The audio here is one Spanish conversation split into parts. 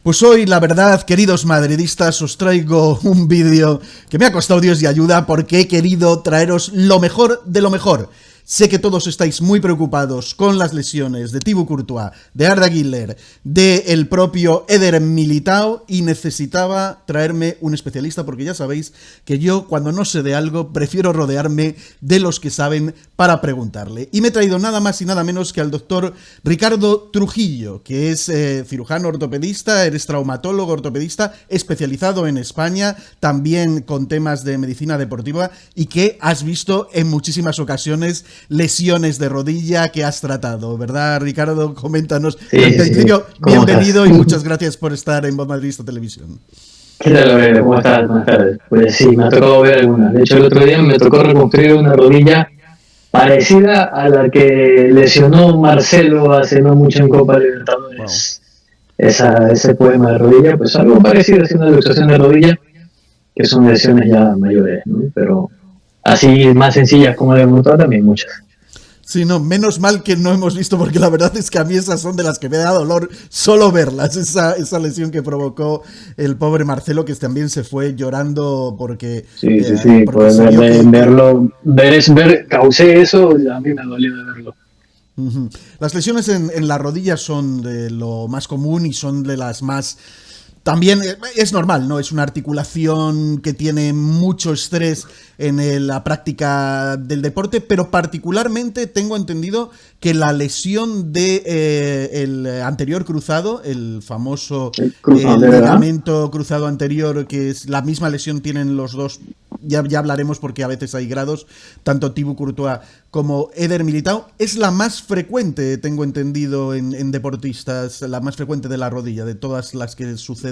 Pues hoy, la verdad, queridos madridistas, os traigo un vídeo que me ha costado Dios y ayuda porque he querido traeros lo mejor de lo mejor. Sé que todos estáis muy preocupados con las lesiones de Thibaut Courtois, de Arda Güler, del propio Eder Militao y necesitaba traerme un especialista porque ya sabéis que yo cuando no sé de algo prefiero rodearme de los que saben para preguntarle. Y me he traído nada más y nada menos que al doctor Ricardo Trujillo, que es cirujano ortopedista, eres traumatólogo ortopedista especializado en España, también con temas de medicina deportiva y que has visto en muchísimas ocasiones lesiones de rodilla que has tratado, ¿verdad, Ricardo? Coméntanos. Sí. Bienvenido y muchas gracias por estar en Voz Madridista Televisión. ¿Qué tal, Gabriel? ¿Cómo estás? Buenas tardes. Pues sí, me ha tocado ver algunas. De hecho, el otro día me tocó reconstruir una rodilla parecida a la que lesionó Marcelo hace no mucho en Copa Libertadores. Wow. Ese poema de rodilla, pues algo parecido, es una luxación de rodilla, que son lesiones ya mayores, ¿no? Pero así más sencillas como de montar también muchas. Sí, no, menos mal que no hemos visto, porque la verdad es que a mí esas son de las que me da dolor solo verlas, esa lesión que provocó el pobre Marcelo, que también se fue llorando porque... Sí, pues causé eso, a mí me dolió de verlo. Las lesiones en la rodilla son de lo más común y son de las más... También es normal, ¿no? Es una articulación que tiene mucho estrés en la práctica del deporte, pero particularmente tengo entendido que la lesión de el anterior cruzado, el famoso ligamento cruzado anterior, que es la misma lesión tienen los dos, ya hablaremos porque a veces hay grados, tanto Thibaut Courtois como Eder Militao, es la más frecuente, tengo entendido, en deportistas, la más frecuente de la rodilla, de todas las que suceden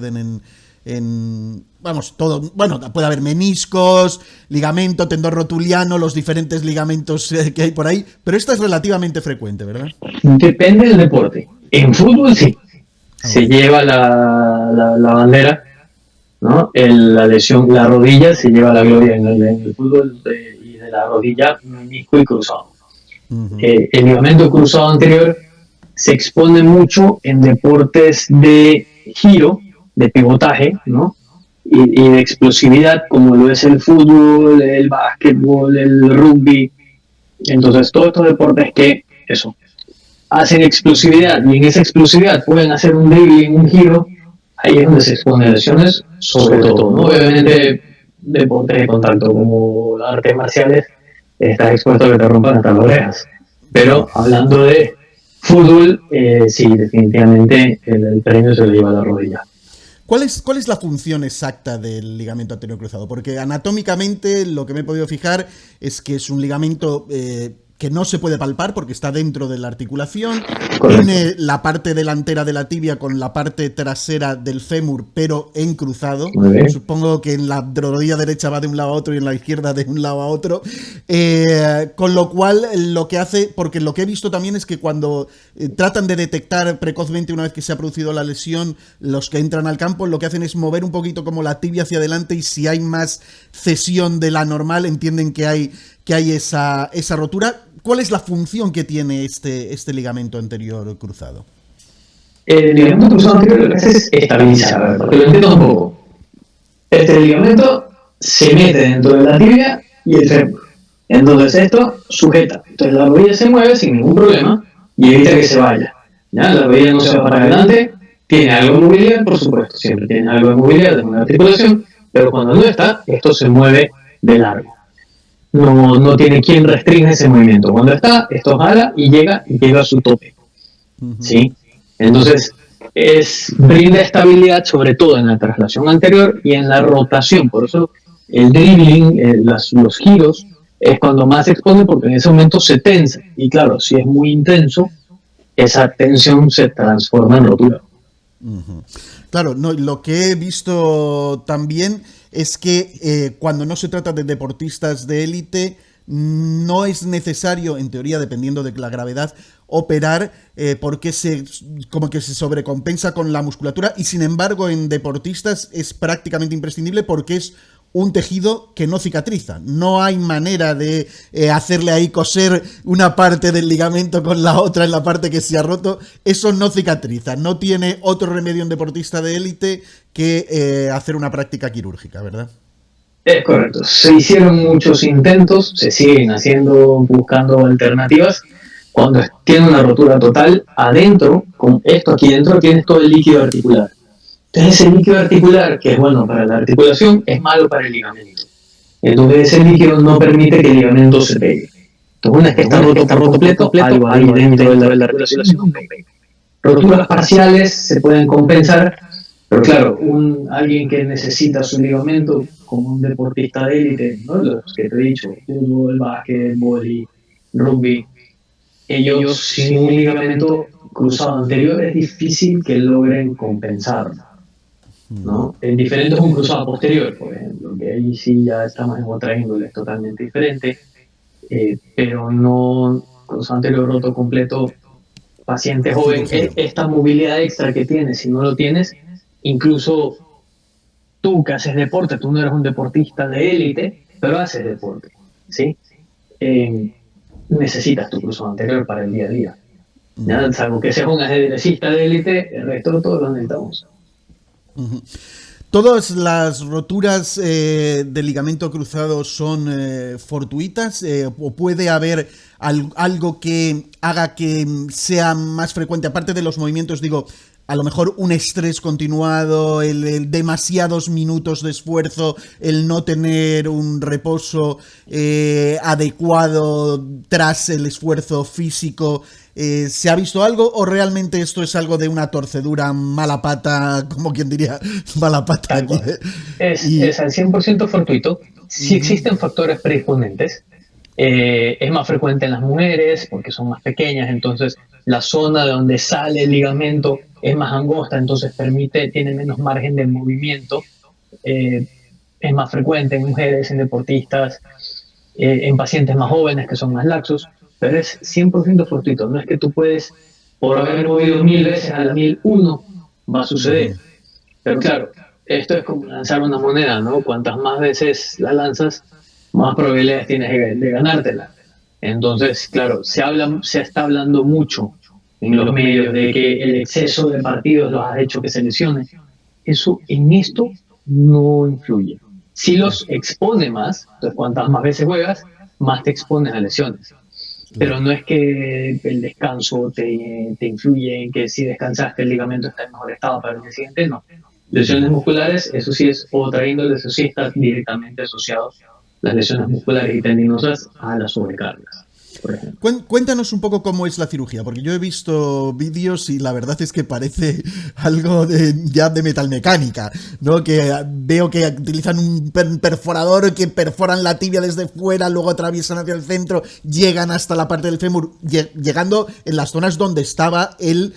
vamos, todo, bueno, puede haber meniscos, ligamento, tendón rotuliano, los diferentes ligamentos que hay por ahí, pero esta es relativamente frecuente, ¿verdad? Depende del deporte. En fútbol sí, se lleva la bandera, ¿no? La lesión, la rodilla se lleva la gloria en el fútbol y de la rodilla, menisco y cruzado. El ligamento cruzado anterior se expone mucho en deportes de giro, de pivotaje, ¿no? Y de explosividad, como lo es el fútbol, el básquetbol, el rugby. Entonces, todos estos deportes que, eso, hacen explosividad, y en esa explosividad pueden hacer un dribbling, un giro, ahí es donde se exponen lesiones, sobre todo, ¿no? Obviamente, deportes de contacto como artes marciales, estás expuesto a que te rompan hasta las orejas. Pero, hablando de fútbol, sí, definitivamente el premio se lo lleva a la rodilla. ¿Cuál es la función exacta del ligamento anterior cruzado? Porque anatómicamente lo que me he podido fijar es que es un ligamento que no se puede palpar porque está dentro de la articulación. Correcto. Tiene la parte delantera de la tibia con la parte trasera del fémur, pero en cruzado. Supongo que en la rodilla derecha va de un lado a otro y en la izquierda de un lado a otro. Con lo cual, lo que hace, porque lo que he visto también es que cuando tratan de detectar precozmente una vez que se ha producido la lesión, los que entran al campo lo que hacen es mover un poquito como la tibia hacia adelante y si hay más cesión de la normal, entienden que hay esa rotura. ¿Cuál es la función que tiene este ligamento anterior cruzado? El ligamento cruzado anterior lo que hace es estabilizar, porque lo entiendo un poco. Este ligamento se mete dentro de la tibia y el fémur. Entonces esto sujeta. Entonces la rodilla se mueve sin ningún problema y evita que se vaya. ¿Ya? La rodilla no se va para adelante, tiene algo de movilidad, por supuesto, siempre tiene algo de movilidad, de una articulación, pero cuando no está, esto se mueve de largo. No tiene quien restringe ese movimiento. Cuando está, esto jala y llega a su tope. ¿Sí? Entonces, brinda estabilidad sobre todo en la traslación anterior y en la rotación. Por eso el dribbling, los giros, es cuando más se expone porque en ese momento se tensa. Y claro, si es muy intenso, esa tensión se transforma en rotura. Claro, no, lo que he visto también es que cuando no se trata de deportistas de élite, no es necesario, en teoría, dependiendo de la gravedad, operar porque como que se sobrecompensa con la musculatura y sin embargo en deportistas es prácticamente imprescindible porque es un tejido que no cicatriza. No hay manera de hacerle ahí coser una parte del ligamento con la otra en la parte que se ha roto. Eso no cicatriza. No tiene otro remedio un deportista de élite que hacer una práctica quirúrgica, ¿verdad? Es correcto. Se hicieron muchos intentos, se siguen haciendo, buscando alternativas. Cuando tiene una rotura total, adentro, con esto aquí dentro, tienes todo el líquido articular. Entonces ese líquido articular, que es bueno para la articulación, es malo para el ligamento. Entonces ese líquido no permite que el ligamento se pegue. Entonces una vez que está roto por completo, algo ahí dentro de la articulación no pega. Roturas parciales se pueden compensar, pero claro, alguien que necesita su ligamento, como un deportista de élite, ¿no? Los que te he dicho, fútbol, básquet, vóley, rugby, ellos sin un ligamento cruzado anterior es difícil que logren compensar, ¿no? El diferente es un cruzado posterior, por ejemplo, que ahí sí ya estamos en otra índole, es totalmente diferente, pero no cruzado anterior roto completo, paciente joven, esta movilidad extra que tienes, si no lo tienes, incluso tú que haces deporte, tú no eres un deportista de élite, pero haces deporte, ¿sí? Necesitas tu cruzado anterior para el día a día. ¿Ya? Salvo que seas un ajedrecista de élite, el resto todos lo necesitamos. ¿Todas las roturas del ligamento cruzado son fortuitas? ¿O puede haber algo que haga que sea más frecuente? Aparte de los movimientos, digo, a lo mejor un estrés continuado, el demasiados minutos de esfuerzo, el no tener un reposo adecuado tras el esfuerzo físico. ¿Se ha visto algo o realmente esto es algo de una torcedura, mala pata, como quien diría, mala pata? Aquí? Es al 100% fortuito. Sí existen factores predisponentes. Es más frecuente en las mujeres porque son más pequeñas, entonces la zona de donde sale el ligamento es más angosta, entonces tiene menos margen de movimiento. Es más frecuente en mujeres, en deportistas, en pacientes más jóvenes que son más laxos, pero es 100% fortuito. No es que tú puedes, por haber movido 1000 veces a la 1001, va a suceder. Pero claro, esto es como lanzar una moneda, ¿no? Cuantas más veces la lanzas, más probabilidades tienes de ganártela. Entonces, claro, se está hablando mucho en los medios de que el exceso de partidos los ha hecho que se lesione. Eso en esto no influye. Si los expone más, entonces cuantas más veces juegas, más te expones a lesiones. Pero no es que el descanso te influye en que si descansaste el ligamento está en mejor estado para el día siguiente, no. Lesiones musculares, eso sí es otra índole, eso sí está directamente asociado, las lesiones musculares y tendinosas, a las sobrecargas, por ejemplo. Cuéntanos un poco cómo es la cirugía, porque yo he visto vídeos y la verdad es que parece algo ya de metalmecánica, ¿no? Que veo que utilizan un perforador que perforan la tibia desde fuera, luego atraviesan hacia el centro, llegan hasta la parte del fémur, llegando en las zonas donde estaba el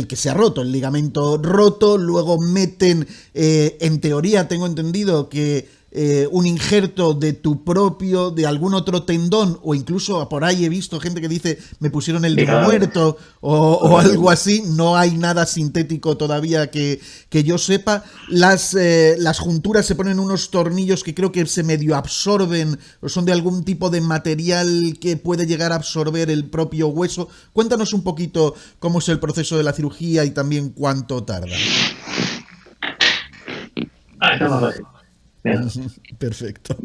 que se ha roto, el ligamento roto, luego meten, en teoría tengo entendido que un injerto de tu propio, de algún otro tendón, o incluso por ahí he visto gente que dice me pusieron el de muerto o algo así. No hay nada sintético todavía que yo sepa. Las junturas se ponen unos tornillos que creo que se medio absorben o son de algún tipo de material que puede llegar a absorber el propio hueso. Cuéntanos un poquito cómo es el proceso de la cirugía y también cuánto tarda. Está más fácil. Perfecto.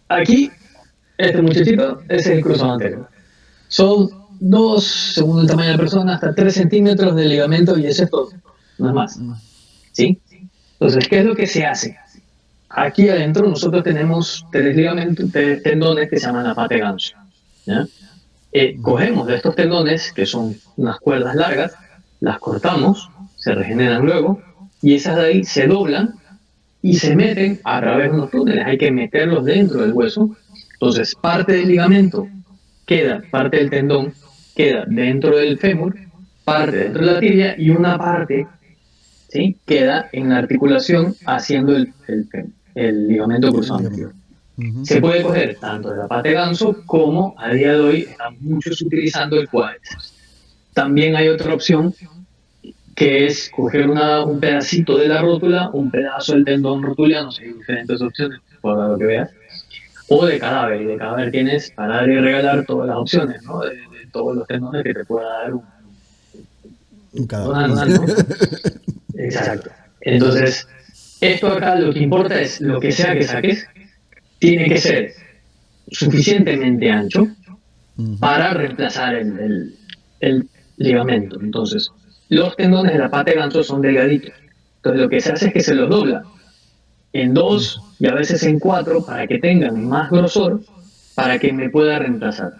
Aquí, este muchachito es el cruzado anterior. Son 2, según el tamaño de la persona, hasta 3 centímetros de ligamento y eso es todo, no es más. ¿Sí? Entonces, ¿qué es lo que se hace? Aquí adentro nosotros tenemos 3 ligamentos, 3 tendones que se llaman la pata de ganso. ¿Ya? Cogemos de estos tendones, que son unas cuerdas largas, las cortamos, se regeneran luego, y esas de ahí se doblan y se meten a través de unos túneles. Hay que meterlos dentro del hueso. Entonces, parte del ligamento parte del tendón queda dentro del fémur, parte dentro de la tibia y una parte, ¿sí?, queda en la articulación haciendo el ligamento cruzado anterior. Se puede coger tanto de la pata de ganso como a día de hoy están muchos utilizando el cuádriceps. También hay otra opción que es coger un pedacito de la rótula, un pedazo del tendón rotuliano, hay diferentes opciones, por lo que veas, o de cadáver, y de cadáver tienes para dar y regalar todas las opciones, ¿no? De todos los tendones que te pueda dar Un un cadáver. donante, ¿no? Exacto. Entonces, esto acá lo que importa es lo que sea que saques, tiene que ser suficientemente ancho para reemplazar el ligamento. Entonces, los tendones de la pata de ganso son delgaditos. Entonces, lo que se hace es que se los dobla en dos y a veces en cuatro para que tengan más grosor para que me pueda reemplazar.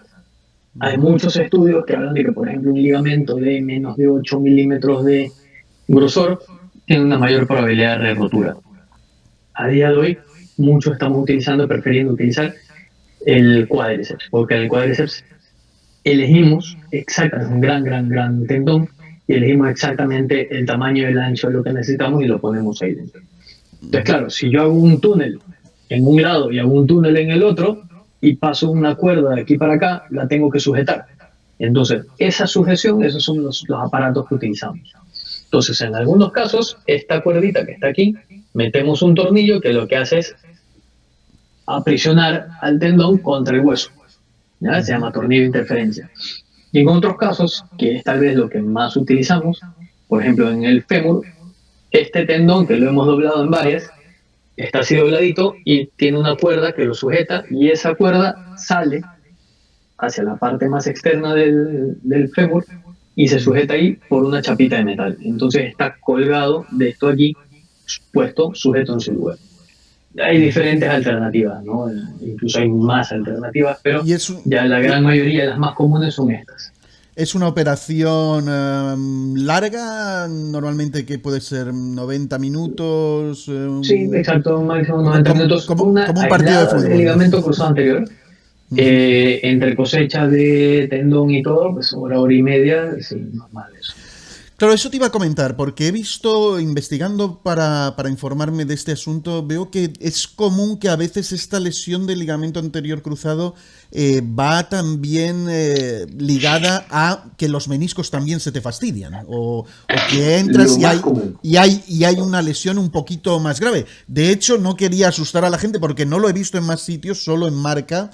Hay muchos estudios que hablan de que, por ejemplo, un ligamento de menos de 8 milímetros de grosor tiene una mayor probabilidad de rotura. A día de hoy, muchos estamos prefiriendo utilizar el cuádriceps, porque en el cuádriceps elegimos exactamente, es un gran tendón, y elegimos exactamente el tamaño y el ancho de lo que necesitamos y lo ponemos ahí dentro. Entonces, claro, si yo hago un túnel en un lado y hago un túnel en el otro y paso una cuerda de aquí para acá, la tengo que sujetar. Entonces, esa sujeción, esos son los aparatos que utilizamos. Entonces, en algunos casos, esta cuerdita que está aquí, metemos un tornillo que lo que hace es aprisionar al tendón contra el hueso. ¿Ya? Se llama tornillo de interferencia. Y en otros casos, que es tal vez lo que más utilizamos, por ejemplo, en el fémur, este tendón que lo hemos doblado en varias, está así dobladito y tiene una cuerda que lo sujeta y esa cuerda sale hacia la parte más externa del fémur y se sujeta ahí por una chapita de metal. Entonces está colgado de esto aquí, puesto, sujeto en su lugar. Hay diferentes alternativas, ¿no? Incluso hay más alternativas, pero Y es, ya la gran mayoría de las más comunes son estas. es una operación larga, normalmente que puede ser 90 minutos. Sí, exacto, máximo 90 minutos. Como Una un partido de aislada del fútbol. ligamento cruzado anterior, entre cosechas de tendón y todo, pues hora y media, sí, normal eso. Claro, eso te iba a comentar, porque he visto, investigando para informarme de este asunto, veo que es común que a veces esta lesión del ligamento anterior cruzado va también ligada a que los meniscos también se te fastidian, o que entras Lo más común. y hay una lesión un poquito más grave. De hecho, no quería asustar a la gente porque no lo he visto en más sitios, solo en Marca.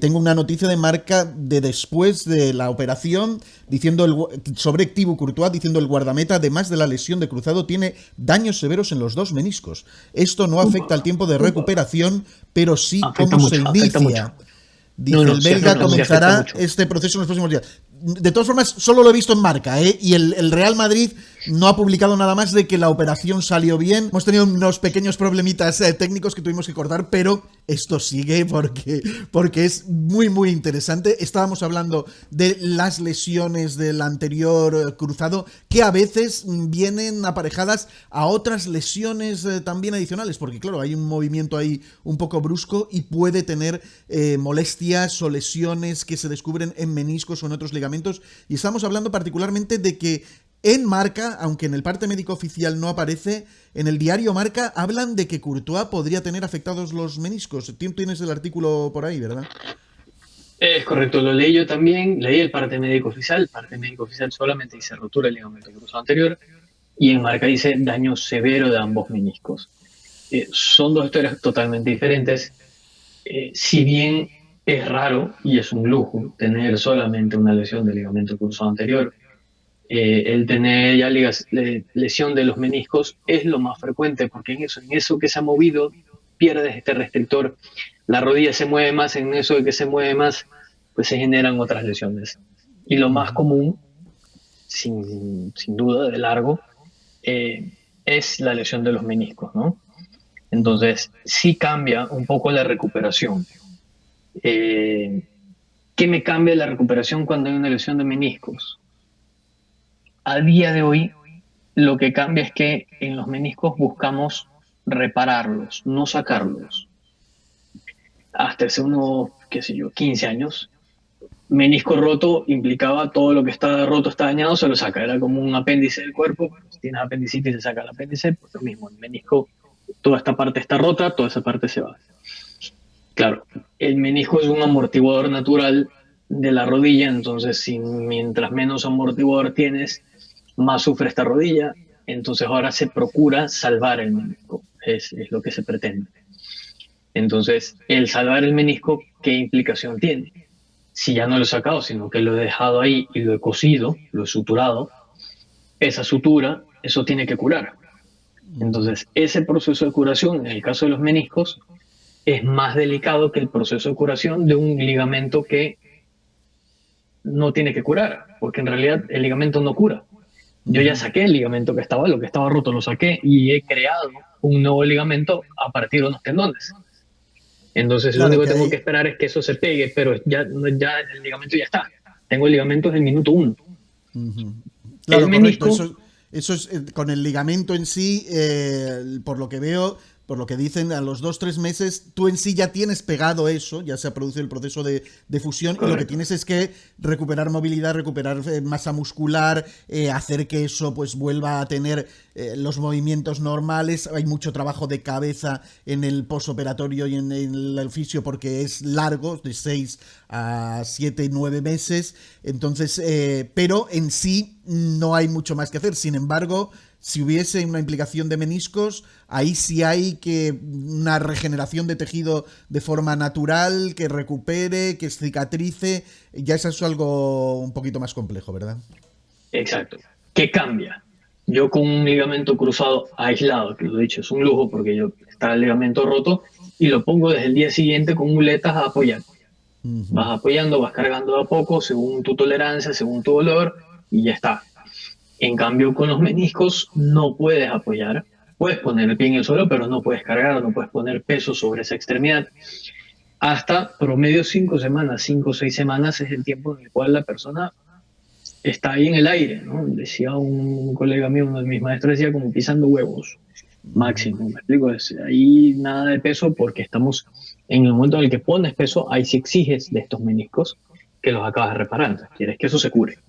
Tengo una noticia de Marca de después de la operación diciendo sobre Thibaut Courtois, diciendo el guardameta, además de la lesión de cruzado, tiene daños severos en los dos meniscos. Esto no afecta al tiempo de recuperación, pero sí cómo se inicia. Dice, el belga comenzará este proceso en los próximos días. De todas formas, solo lo he visto en Marca, ¿eh? Y el Real Madrid no ha publicado nada más de que la operación salió bien. Hemos tenido unos pequeños problemitas técnicos que tuvimos que cortar, pero esto sigue porque es muy interesante. Estábamos hablando de las lesiones del anterior cruzado, que a veces vienen aparejadas a otras lesiones también adicionales, porque claro, hay un movimiento ahí un poco brusco y puede tener molestias o lesiones que se descubren en meniscos o en otros ligamentos. Y estamos hablando particularmente de que en Marca, aunque en el parte médico oficial no aparece, en el diario Marca hablan de que Courtois podría tener afectados los meniscos. Tienes el artículo por ahí, ¿verdad? Es correcto, lo leí yo también, leí el parte médico oficial. El parte médico oficial solamente dice rotura del ligamento cruzado anterior y en Marca dice daño severo de ambos meniscos. Son dos historias totalmente diferentes. Si bien es raro y es un lujo tener solamente una lesión del ligamento cruzado anterior, el tener ya lesión de los meniscos es lo más frecuente, porque en eso que se ha movido pierdes este restrictor, la rodilla se mueve más, en eso de que se mueve más, pues se generan otras lesiones. Y lo más común, sin duda, de largo, es la lesión de los meniscos, ¿no? Entonces, sí cambia un poco la recuperación. ¿Qué me cambia la recuperación cuando hay una lesión de meniscos? A día de hoy, lo que cambia es que en los meniscos buscamos repararlos, no sacarlos. Hasta hace unos, qué sé yo, 15 años, menisco roto implicaba todo lo que está roto, está dañado, se lo saca. Era como un apéndice del cuerpo. Si tienes apendicitis, se saca el apéndice. Pues lo mismo, el menisco, toda esta parte está rota, toda esa parte se va. Claro, el menisco es un amortiguador natural de la rodilla, entonces mientras menos amortiguador tienes, más sufre esta rodilla, entonces ahora se procura salvar el menisco, es lo que se pretende. Entonces, el salvar el menisco, ¿qué implicación tiene? Si ya no lo he sacado, sino que lo he dejado ahí y lo he cosido, lo he suturado, esa sutura, eso tiene que curar. Entonces, ese proceso de curación, en el caso de los meniscos, es más delicado que el proceso de curación de un ligamento que no tiene que curar, porque en realidad el ligamento no cura. Yo ya saqué el ligamento que estaba, lo que estaba roto lo saqué y he creado un nuevo ligamento a partir de unos tendones. Entonces, lo Claro único que que tengo hay. que esperar es que eso se pegue, pero ya el ligamento ya está. Tengo el ligamento desde el minuto uno. Ujú. El Claro, correcto. menisco, Eso es con el ligamento en sí, por lo que veo, por lo que dicen, a los 2, 3 meses, tú en sí ya tienes pegado eso, ya se ha producido el proceso de fusión, y lo que correcto, tienes es que recuperar movilidad, recuperar masa muscular, hacer que eso pues vuelva a tener los movimientos normales. Hay mucho trabajo de cabeza en el posoperatorio y en el fisio porque es largo, de 6 a 7, 9 meses. Entonces, pero en sí no hay mucho más que hacer. Sin embargo, si hubiese una implicación de meniscos, ahí sí hay que una regeneración de tejido de forma natural, que recupere, que cicatrice. Ya eso es algo un poquito más complejo, ¿verdad? exacto. ¿Qué cambia? Yo con un ligamento cruzado aislado, que lo he dicho, es un lujo porque yo está el ligamento roto y lo pongo desde el día siguiente con muletas a apoyar. Vas Ujú. apoyando, vas cargando de a poco, según tu tolerancia, según tu dolor, y ya está. En cambio, con los meniscos no puedes apoyar. Puedes poner el pie en el suelo, pero no puedes cargar, no puedes poner peso sobre esa extremidad. Hasta promedio 5 semanas, 5 o 6 semanas es el tiempo en el cual la persona está ahí en el aire, ¿no? Decía un colega mío, uno de mis maestros, decía como pisando huevos, máximo, me explico, es ahí nada de peso porque estamos en el momento en el que pones peso, ahí sí exiges de estos meniscos que los acabas de reparar, entonces quieres que eso se cure.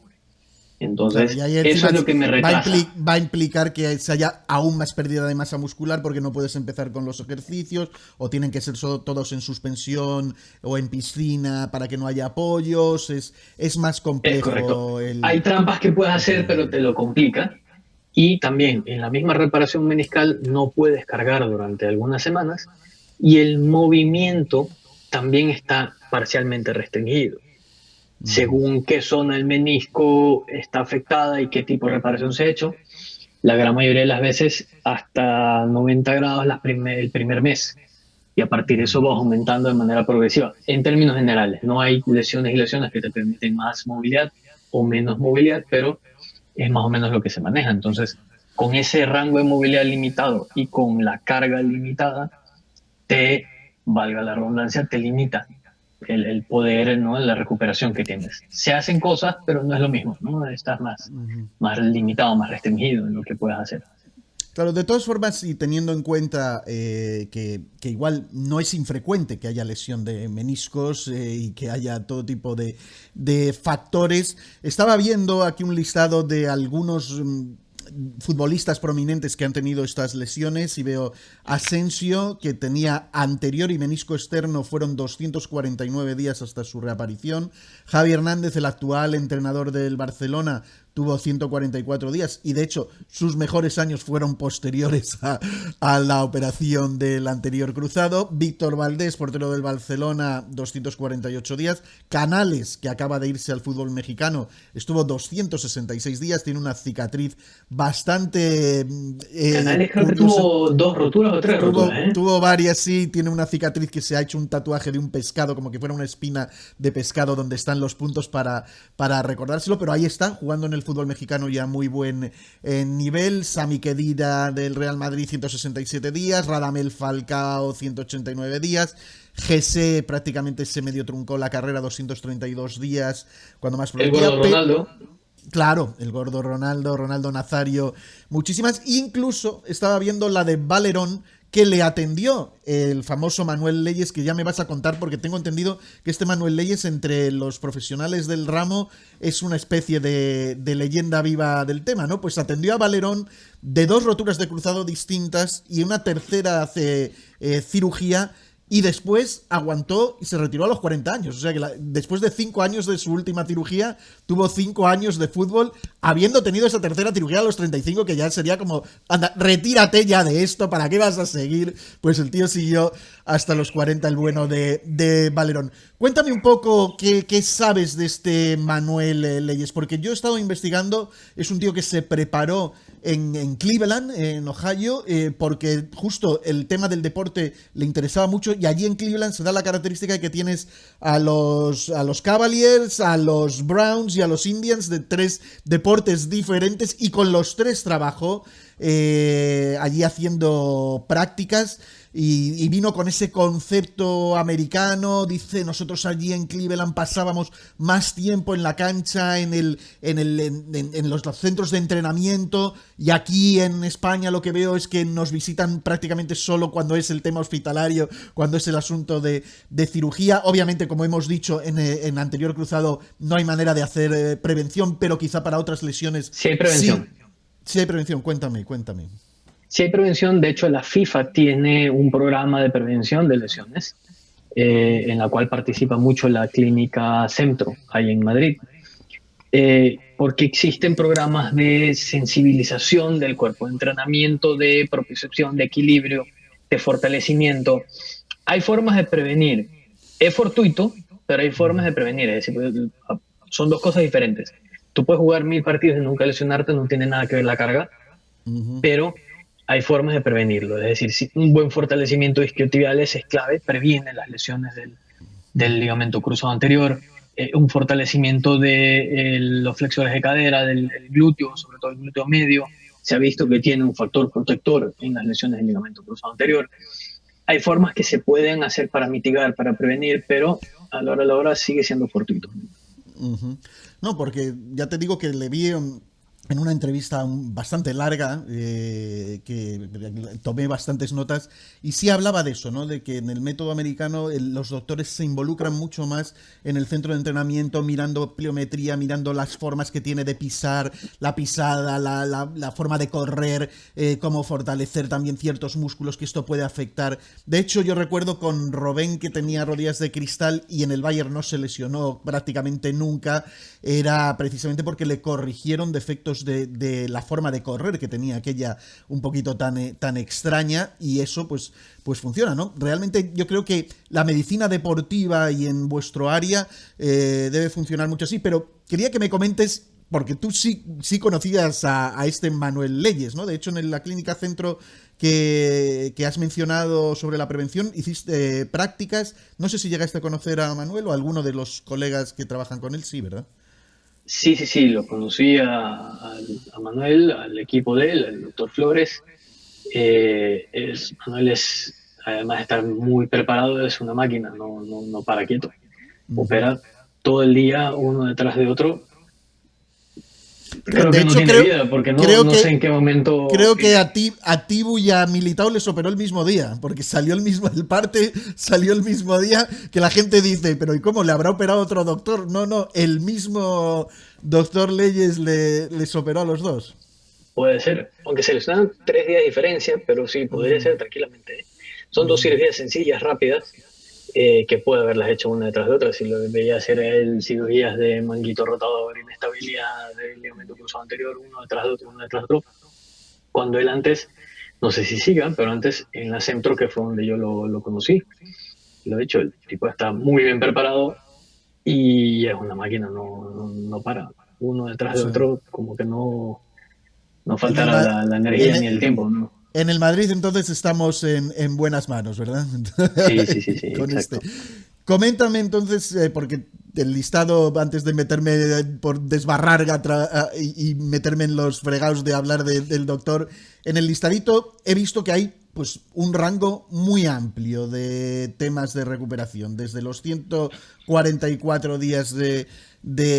Claro, y Entonces, ahí eso encima es lo que me retrasa. va a implicar que se haya aún más pérdida de masa muscular porque no puedes empezar con los ejercicios o tienen que ser todos en suspensión o en piscina para que no haya apoyos. Es más Es correcto. complejo Hay trampas que puedes el hacer, tema. pero te lo complica. Y también en la misma reparación meniscal no puedes cargar durante algunas semanas y el movimiento también está parcialmente restringido. Ujú. Según qué zona del menisco está afectada y qué tipo de reparación se ha hecho, la gran mayoría de las veces hasta 90 grados el primer mes. Y a partir de eso vas aumentando de manera progresiva. En términos generales, no hay lesiones y lesiones que te permiten más movilidad o menos movilidad, pero es más o menos lo que se maneja. Entonces, con ese rango de movilidad limitado y con la carga limitada, valga la redundancia, te limita el poder, ¿no? La recuperación que tienes. Se hacen cosas, pero no es lo mismo, ¿no? Estás más limitado, más restringido en lo que puedes hacer. Claro, de todas formas, y teniendo en cuenta que igual no es infrecuente que haya lesión de meniscos y que haya todo tipo de factores, estaba viendo aquí un listado de algunos futbolistas prominentes que han tenido estas lesiones y veo Asensio, que tenía anterior y menisco externo, fueron 249 días hasta su reaparición. Javi Hernández, el actual entrenador del Barcelona, tuvo 144 días y de hecho sus mejores años fueron posteriores a la operación del anterior cruzado. Víctor Valdés, portero del Barcelona, 248 días. Canales, que acaba de irse al fútbol mexicano, estuvo 266 días, tiene una cicatriz bastante Canales creo que curiosa. tuvo 2 roturas o 3 roturas, ¿eh? Tuvo varias, sí, tiene una cicatriz que se ha hecho un tatuaje de un pescado, como que fuera una espina de pescado donde están los puntos para recordárselo, pero ahí está, jugando en el fútbol mexicano ya muy buen nivel. Sami Khedira del Real Madrid, 167 días, Radamel Falcao, 189 días, Gese prácticamente se medio truncó la carrera, 232 días, cuando más El prometía. gordo Ronaldo. Claro, el gordo Ronaldo, Ronaldo Nazario, muchísimas. Incluso estaba viendo la de Valerón, que le atendió el famoso Manuel Leyes, que ya me vas a contar porque tengo entendido que este Manuel Leyes entre los profesionales del ramo es una especie de leyenda viva del tema, ¿no? Pues atendió a Valerón de 2 roturas de cruzado distintas y una tercera cirugía y después aguantó y se retiró a los 40 años. O sea que después de 5 años de su última cirugía, tuvo 5 años de fútbol, habiendo tenido esa tercera cirugía a los 35, que ya sería como, anda, retírate ya de esto, ¿para qué vas a seguir? Pues el tío siguió hasta los 40, el bueno de Valerón. Cuéntame un poco qué sabes de este Manuel Leyes, porque yo he estado investigando, es un tío que se preparó en Cleveland, en Ohio, porque justo el tema del deporte le interesaba mucho, y allí en Cleveland se da la característica de que tienes a los Cavaliers, a los Browns y a los Indians, de 3 deportes diferentes, y con los 3 trabajó allí haciendo prácticas. Y vino con ese concepto americano. Dice, nosotros allí en Cleveland pasábamos más tiempo en la cancha, en los centros de entrenamiento, y aquí en España lo que veo es que nos visitan prácticamente solo cuando es el tema hospitalario, cuando es el asunto de cirugía. Obviamente, como hemos dicho en anterior cruzado, no hay manera de hacer prevención, pero quizá para otras lesiones Sí hay prevención. Sí hay prevención. Cuéntame. Sí hay prevención, de hecho la FIFA tiene un programa de prevención de lesiones en la cual participa mucho la clínica Centro, ahí en Madrid, porque existen programas de sensibilización del cuerpo, de entrenamiento, de propiocepción, de equilibrio, de fortalecimiento. Hay formas de prevenir, es fortuito, pero hay formas de prevenir, es decir, son 2 cosas diferentes. Tú puedes jugar 1000 partidos y nunca lesionarte, no tiene nada que ver la carga, pero hay formas de prevenirlo. Es decir, si un buen fortalecimiento de isquiotibiales es clave, previene las lesiones del ligamento cruzado anterior, un fortalecimiento de los flexores de cadera, del glúteo, sobre todo el glúteo medio, se ha visto que tiene un factor protector en las lesiones del ligamento cruzado anterior. Hay formas que se pueden hacer para mitigar, para prevenir, pero a la hora sigue siendo fortuito. No, porque ya te digo que le vi en una entrevista bastante larga, que tomé bastantes notas, y sí hablaba de eso, ¿no? De que en el método americano los doctores se involucran mucho más en el centro de entrenamiento, mirando pliometría, mirando las formas que tiene de pisar, la pisada, la forma de correr, cómo fortalecer también ciertos músculos, que esto puede afectar. De hecho, yo recuerdo con Robben, que tenía rodillas de cristal y en el Bayern no se lesionó prácticamente nunca, era precisamente porque le corrigieron defectos de la forma de correr que tenía, aquella un poquito tan extraña, y eso pues funciona, ¿no? Realmente yo creo que la medicina deportiva y en vuestro área debe funcionar mucho así, pero quería que me comentes, porque tú sí conocías a este Manuel Leyes, ¿no? De hecho, en la clínica Centro que has mencionado sobre la prevención, hiciste prácticas. No sé si llegaste a conocer a Manuel o a alguno de los colegas que trabajan con él, sí, ¿verdad? Sí, lo conocí a Manuel, al equipo de él, al doctor Flores. Manuel es, además de estar muy preparado, es una máquina, no para quieto. Opera todo el día uno detrás de otro. Creo De que no hecho, tiene vida, porque no sé en qué momento. creo que a Tibu y a Militao les operó el mismo día, porque el parte salió el mismo día, que la gente dice, pero ¿y cómo le habrá operado otro doctor? No, el mismo doctor Leyes les operó a los dos. Puede ser, aunque se les dan 3 días de diferencia, pero sí, podría ser tranquilamente. Son 2 cirugías sencillas, rápidas, que puede haberlas hecho una detrás de otra. Si lo veía hacer él, cirugías de manguito rotador, inestabilidad del ligamento cruzado anterior, uno detrás de otro. Cuando él antes, no sé si siga, pero antes en la Centro, que fue donde yo lo conocí, lo he dicho, el tipo está muy bien preparado y es una máquina, no para. Uno detrás de Sí. otro, como que no En el, faltará la en energía ni el el, tiempo, ¿no? en el Madrid entonces estamos en buenas manos, ¿verdad? Sí, Con este. exacto. Coméntame entonces, porque el listado, antes de meterme por desbarrar y meterme en los fregados de hablar del doctor, en el listadito he visto que hay pues un rango muy amplio de temas de recuperación, desde los 144 días de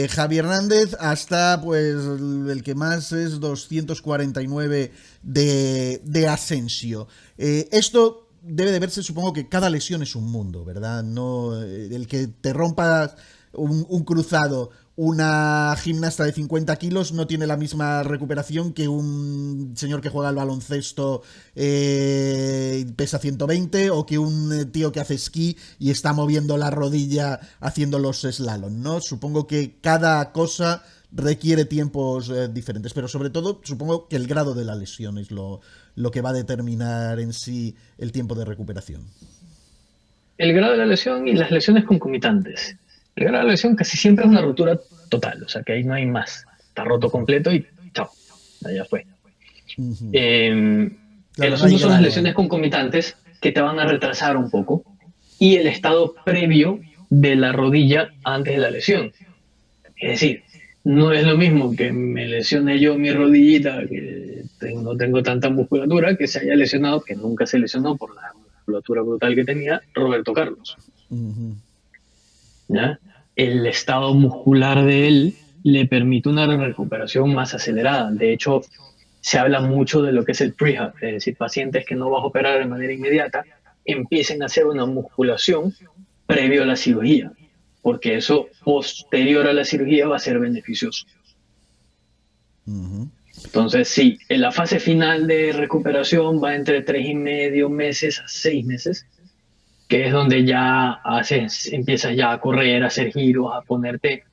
Javi Hernández hasta pues el que más es 249 de Asensio. Esto debe de verse, supongo que cada lesión es un mundo, ¿verdad? No el que te rompas un cruzado una gimnasta de 50 kilos no tiene la misma recuperación que un señor que juega al baloncesto pesa 120, o que un tío que hace esquí y está moviendo la rodilla haciendo los slalom, ¿no? Supongo que cada cosa requiere tiempos diferentes, pero sobre todo supongo que el grado de la lesión es lo que va a determinar en sí el tiempo de recuperación. El grado de la lesión y las lesiones concomitantes. El grado de la lesión casi siempre es una rotura total, o sea que ahí no hay más. Está roto completo y chao, allá fue. Uh-huh. El asunto son las lesiones concomitantes que te van a retrasar un poco, y el estado previo de la rodilla antes de la lesión. Es decir, no es lo mismo que me lesione yo mi rodillita, que no tengo tanta musculatura, que se haya lesionado, que nunca se lesionó por la musculatura brutal que tenía, Roberto Carlos. Uh-huh. ¿Ya? El estado muscular de él le permite una recuperación más acelerada. De hecho, se habla mucho de lo que es el prehab, es decir, pacientes que no vas a operar de manera inmediata empiecen a hacer una musculación previo a la cirugía, porque eso posterior a la cirugía va a ser beneficioso. Uh-huh. Entonces, sí, en la fase final de recuperación va entre 3,5 meses a 6 meses, que es donde ya empiezas ya a correr, a hacer giros, a ponerte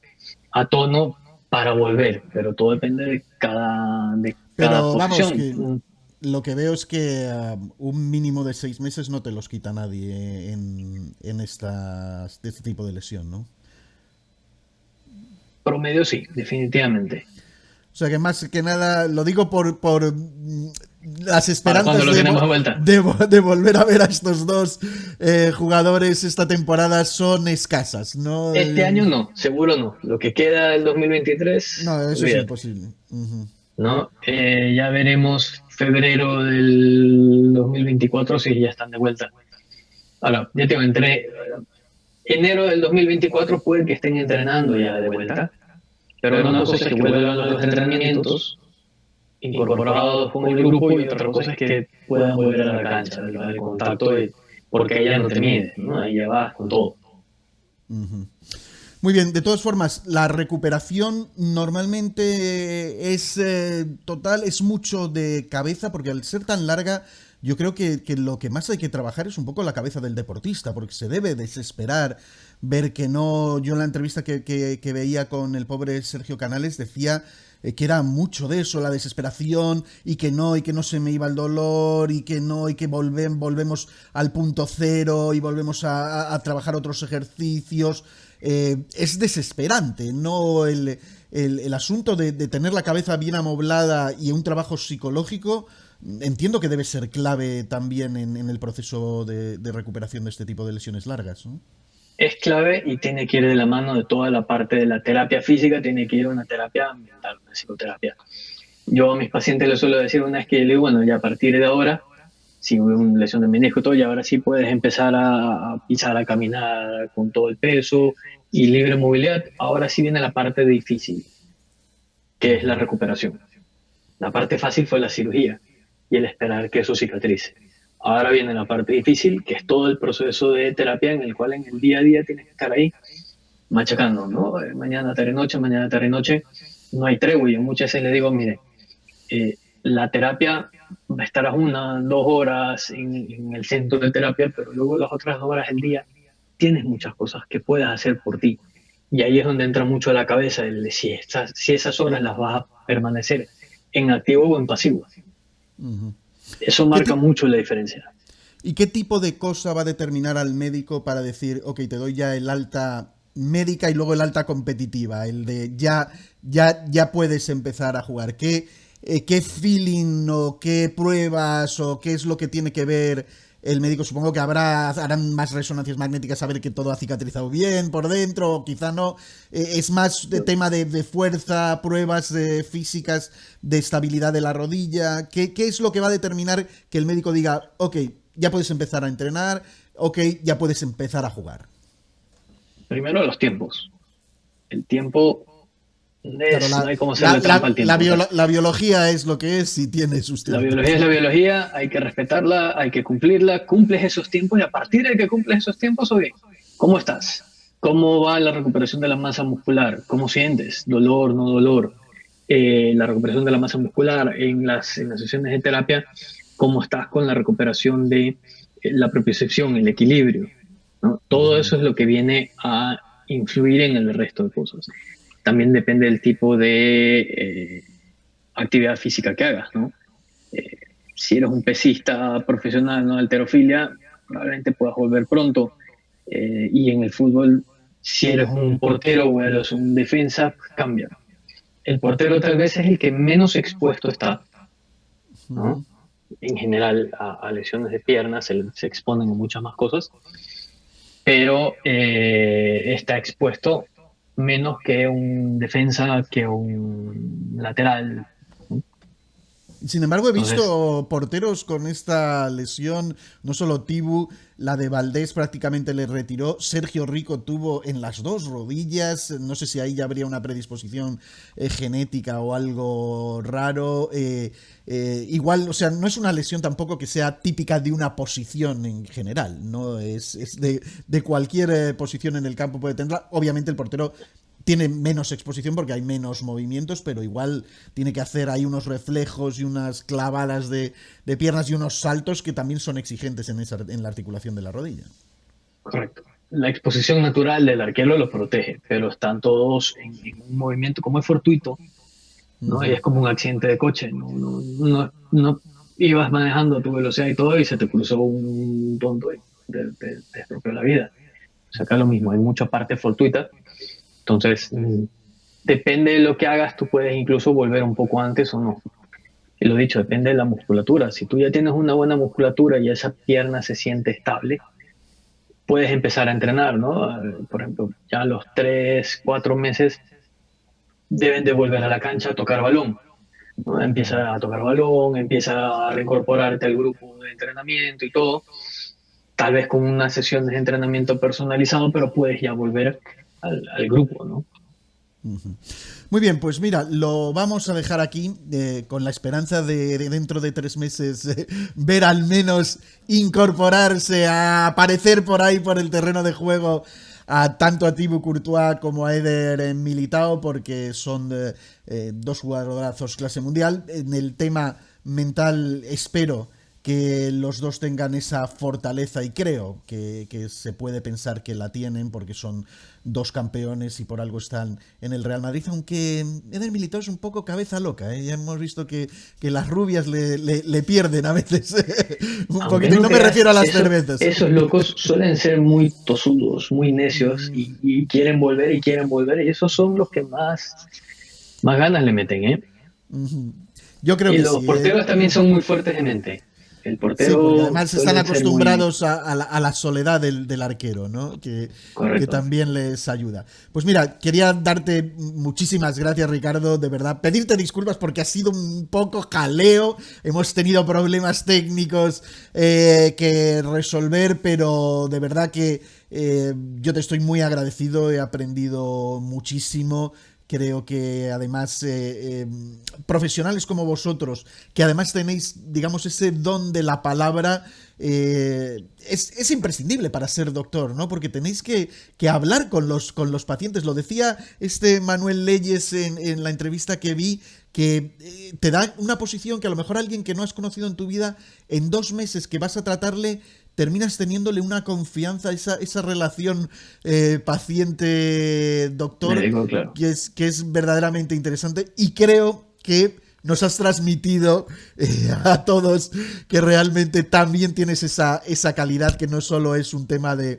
a tono para volver, pero todo depende de cada pero posición. Vamos, que lo que veo es que un mínimo de 6 meses no te los quita nadie en este tipo de lesión, ¿no? Promedio sí, definitivamente. O sea que más que nada, lo digo por las esperanzas de volver a ver a estos dos jugadores esta temporada son escasas, ¿no? Este año no, seguro no. Lo que queda del 2023... No, eso olvídate. Es imposible. Uh-huh. ¿No? Ya veremos febrero del 2024 si ya están de vuelta. Ahora, ya tengo entre enero del 2024 puede que estén entrenando ya de vuelta, pero una cosa es que vuelvan a los entrenamientos incorporados con el grupo, y otra cosa es que puedan volver a la cancha, al contacto, porque ahí ya no te mides, ¿no? Ahí ya vas con todo. Uh-huh. Muy bien, de todas formas, la recuperación normalmente es total, es mucho de cabeza, porque al ser tan larga, yo creo que lo que más hay que trabajar es un poco la cabeza del deportista, porque se debe desesperar ver que no... Yo en la entrevista que veía con el pobre Sergio Canales decía que era mucho de eso, la desesperación, y que no se me iba el dolor, y que no, y que volvemos al punto cero, y volvemos a trabajar otros ejercicios. Es desesperante, ¿no? El asunto de tener la cabeza bien amoblada y un trabajo psicológico, entiendo que debe ser clave también en el proceso de recuperación de este tipo de lesiones largas, ¿no? Es clave, y tiene que ir de la mano de toda la parte de la terapia física, tiene que ir a una terapia ambiental, una psicoterapia. Yo a mis pacientes les suelo decir, una vez que les digo, bueno, ya a partir de ahora, si hubo una lesión de menisco, todo, y ahora sí puedes empezar a pisar, a caminar con todo el peso y libre movilidad. Ahora sí viene la parte difícil, que es la recuperación. La parte fácil fue la cirugía y el esperar que eso cicatrice. Ahora viene la parte difícil, que es todo el proceso de terapia en el cual en el día a día tienes que estar ahí machacando, ¿no? Mañana, tarde, noche, no hay tregua. Y muchas veces le digo, mire, la terapia va a estar a 1, 2 horas en el centro de terapia, pero luego las otras 2 horas del día tienes muchas cosas que puedes hacer por ti. Y ahí es donde entra mucho a la cabeza el de si esas horas las vas a permanecer en activo o en pasivo. Uh-huh. Eso marca mucho la diferencia. ¿Y qué tipo de cosa va a determinar al médico para decir, ok, te doy ya el alta médica y luego el alta competitiva, el de ya puedes empezar a jugar? ¿Qué feeling o qué pruebas o qué es lo que tiene que ver el médico? Supongo que harán más resonancias magnéticas a ver que todo ha cicatrizado bien por dentro, o quizá no. Es más de tema de fuerza, pruebas físicas de estabilidad de la rodilla. ¿Qué es lo que va a determinar que el médico diga, ok, ya puedes empezar a entrenar, ok, ya puedes empezar a jugar? Primero, los tiempos. El tiempo... Claro, no hay cómo hacerle trampa al tiempo. La biología es lo que es y tiene sus tiempos. La biología es la biología, hay que respetarla, hay que cumplirla. Cumples esos tiempos y a partir de que cumples esos tiempos, oye, ¿cómo estás? ¿Cómo va la recuperación de la masa muscular? ¿Cómo sientes? ¿Dolor, no dolor? La recuperación de la masa muscular en las sesiones de terapia, ¿cómo estás con la recuperación de la propiocepción, el equilibrio? ¿No? Todo eso es lo que viene a influir en el resto de cosas. También depende del tipo de actividad física que hagas, ¿no? Eh, si eres un pesista profesional, ¿no? Halterofilia, probablemente puedas volver pronto. Y en el fútbol, si eres un portero o eres un defensa, pues cambia. El portero tal vez es el que menos expuesto está, ¿no? En general a lesiones de piernas, se exponen a muchas más cosas, pero está expuesto menos que un defensa, que un lateral. Sin embargo, he Entonces, visto porteros con esta lesión, no solo Tibu, la de Valdés prácticamente le retiró, Sergio Rico tuvo en las dos rodillas, no sé si ahí ya habría una predisposición genética o algo raro. Igual, o sea, no es una lesión tampoco que sea típica de una posición en general, no es de cualquier posición en el campo puede tenerla. Obviamente el portero tiene menos exposición porque hay menos movimientos, pero igual tiene que hacer ahí unos reflejos y unas clavadas de piernas y unos saltos que también son exigentes en la articulación de la rodilla. correcto. La exposición natural del arquero los protege, pero están todos en un movimiento como es fortuito, ¿no? Y es como un accidente de coche, no ibas manejando a tu velocidad y todo y se te cruzó un tonto y te estropeó la vida. O sea, acá lo mismo, hay mucha parte fortuita. Entonces, depende de lo que hagas, tú puedes incluso volver un poco antes o no. Y lo dicho, depende de la musculatura. Si tú ya tienes una buena musculatura y esa pierna se siente estable, puedes empezar a entrenar, ¿no? Por ejemplo, ya a los 3, 4 meses deben de volver a la cancha a tocar balón, ¿no? Empieza a tocar balón, empieza a reincorporarte al grupo de entrenamiento y todo. Tal vez con unas sesiones de entrenamiento personalizado, pero puedes ya volver al grupo, ¿no? Muy bien, pues mira, lo vamos a dejar aquí con la esperanza de dentro de 3 meses ver al menos incorporarse, a aparecer por ahí por el terreno de juego a tanto a Thibaut Courtois como a Eder Militao, porque son dos jugadorazos clase mundial. En el tema mental espero que los dos tengan esa fortaleza y creo que se puede pensar que la tienen porque son dos campeones y por algo están en el Real Madrid, aunque Eder Militao es un poco cabeza loca, ¿eh? Ya hemos visto que las rubias le pierden a veces un Aunque poquito, y no no me creas, refiero a las cervezas. esos locos suelen ser muy tosudos, muy necios y quieren volver y esos son los que más ganas le meten, ¿eh? Yo creo Y que los sí, ¿eh? porteros también son muy fuertes de mente. El Sí, porque portero además están suele ser muy acostumbrados a la soledad del arquero, ¿no? Que correcto. también les ayuda. Pues mira, quería darte muchísimas gracias, Ricardo, de verdad. Pedirte disculpas porque ha sido un poco jaleo. Hemos tenido problemas técnicos que resolver, pero de verdad que yo te estoy muy agradecido. He aprendido muchísimo. Creo que además profesionales como vosotros, que además tenéis, digamos, ese don de la palabra, es imprescindible para ser doctor, ¿no? Porque tenéis que hablar con los pacientes. Lo decía este Manuel Leyes en la entrevista que vi, que te da una posición que a lo mejor alguien que no has conocido en tu vida, en 2 meses que vas a tratarle, terminas teniéndole una confianza, esa relación Me paciente-doctor, digo, claro. que es verdaderamente interesante y creo que nos has transmitido a todos que realmente también tienes esa calidad, que no solo es un tema de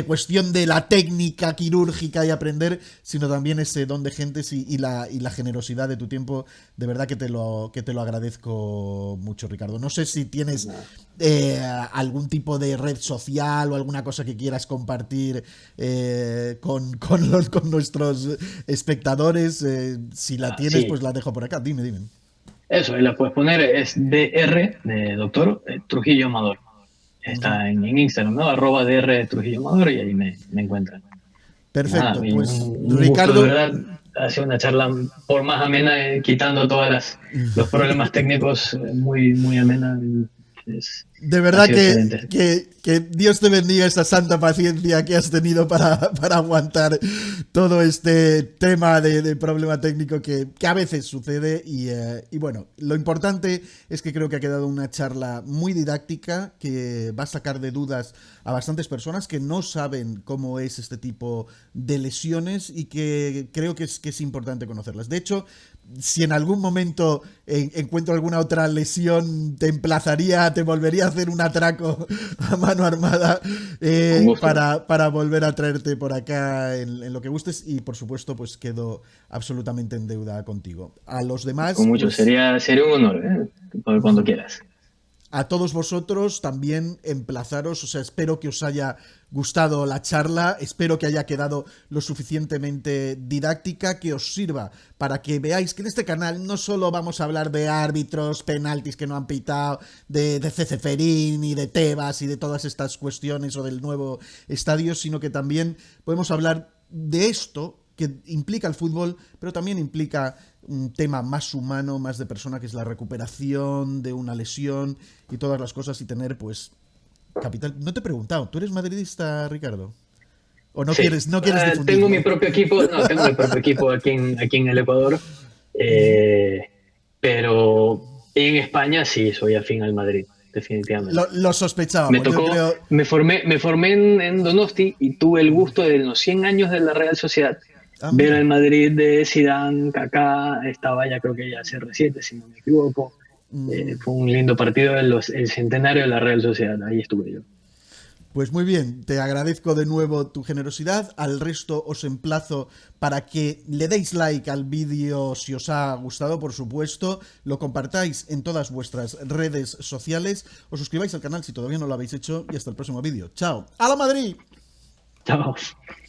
cuestión de la técnica quirúrgica y aprender, sino también ese don de gentes y la generosidad de tu tiempo. De verdad que te lo agradezco mucho, Ricardo. No sé si tienes algún tipo de red social o alguna cosa que quieras compartir con nuestros espectadores. Si la tienes, Sí, pues la dejo por acá. Dime. eso, ahí la puedes poner, es DR de doctor Trujillo Amador. Ujú. Está en Instagram, ¿no? @DR Trujillo Amador y ahí me encuentran. Nada, Perfecto, y pues un gusto de Ricardo, verdad. Ha sido una charla por más amena, quitando todas los problemas técnicos, muy amena. De ha verdad sido excelente. que Dios te bendiga esa santa paciencia que has tenido para aguantar todo este tema de problema técnico que a veces sucede. Y bueno, lo importante es que creo que ha quedado una charla muy didáctica que va a sacar de dudas a bastantes personas que no saben cómo es este tipo de lesiones y que creo que es importante conocerlas. De hecho, si en algún momento encuentro alguna otra lesión, te volvería a hacer un atraco a mano armada Con gusto. para volver a traerte por acá en lo que gustes y por supuesto pues quedo absolutamente en deuda contigo. A los demás, Con mucho. pues Sería un honor, cuando quieras. a todos vosotros también emplazaros, o sea, espero que os haya gustado la charla, espero que haya quedado lo suficientemente didáctica, que os sirva para que veáis que en este canal no solo vamos a hablar de árbitros, penaltis que no han pitado, de Ceceferín y de Tebas y de todas estas cuestiones o del nuevo estadio, sino que también podemos hablar de esto que implica el fútbol, pero también implica un tema más humano, más de persona, que es la recuperación de una lesión y todas las cosas y tener, pues, capital. No te he preguntado, ¿tú eres madridista, Ricardo? ¿O Sí. no quieres Tengo mi difundirlo? propio equipo, no, tengo mi propio equipo aquí en el Ecuador, eh, pero en España sí soy afín al Madrid, definitivamente. Lo Me sospechábamos, yo tocó, creo. me formé en Donosti y tuve el gusto de los 100 años de la Real Sociedad Ah, ver al mira. Madrid de Zidane, Kaká, estaba ya creo que ya hace reciente, si no me equivoco. Fue un lindo partido el centenario de la Real Sociedad, ahí estuve yo. Pues muy bien, te agradezco de nuevo tu generosidad. Al resto os emplazo para que le deis like al vídeo si os ha gustado, por supuesto, lo compartáis en todas vuestras redes sociales, os suscribáis al canal si todavía no lo habéis hecho y hasta el próximo vídeo. ¡Chao! ¡A la Madrid! Chao.